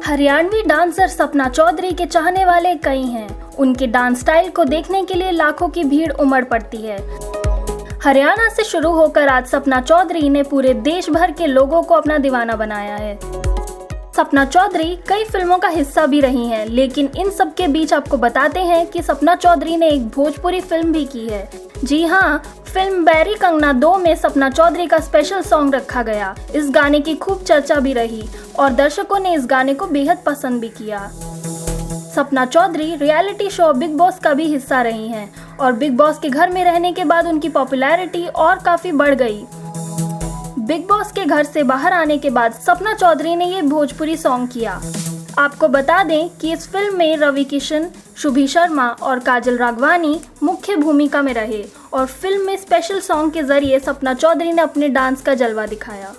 Haryanvi dancer Sapna Chaudhary के चाहने वाले कई हैं। उनके डांस स्टाइल को देखने के लिए लाखों की भीड़ उमड़ पड़ती है। हरियाणा से शुरू होकर आज सपना चौधरी ने पूरे देश भर के लोगों को अपना दीवाना बनाया है। सपना चौधरी कई फिल्मों का हिस्सा भी रही हैं, लेकिन इन सब के बीच आपको बताते हैं कि सपना चौधरी ने एक भोजपुरी फिल्म भी की है। जी हाँ, फिल्म बैरी कंगना 2 में सपना चौधरी का स्पेशल सॉन्ग रखा गया। इस गाने की खूब चर्चा भी रही और दर्शकों ने इस गाने को बेहद पसंद भी किया। सपना चौधरी रियलिटी शो बिग बॉस का भी हिस्सा रही हैं और बिग बॉस के घर में रहने के बाद उनकी पॉपुलैरिटी और काफ़ी बढ़ गई। बिग बॉस के घर से बाहर आने के बाद सपना चौधरी ने ये भोजपुरी सॉन्ग किया। आपको बता दें कि इस फिल्म में रवि किशन, शुभी शर्मा और काजल राघवानी मुख्य भूमिका में रहे और फिल्म में स्पेशल सॉन्ग के जरिए सपना चौधरी ने अपने डांस का जलवा दिखाया।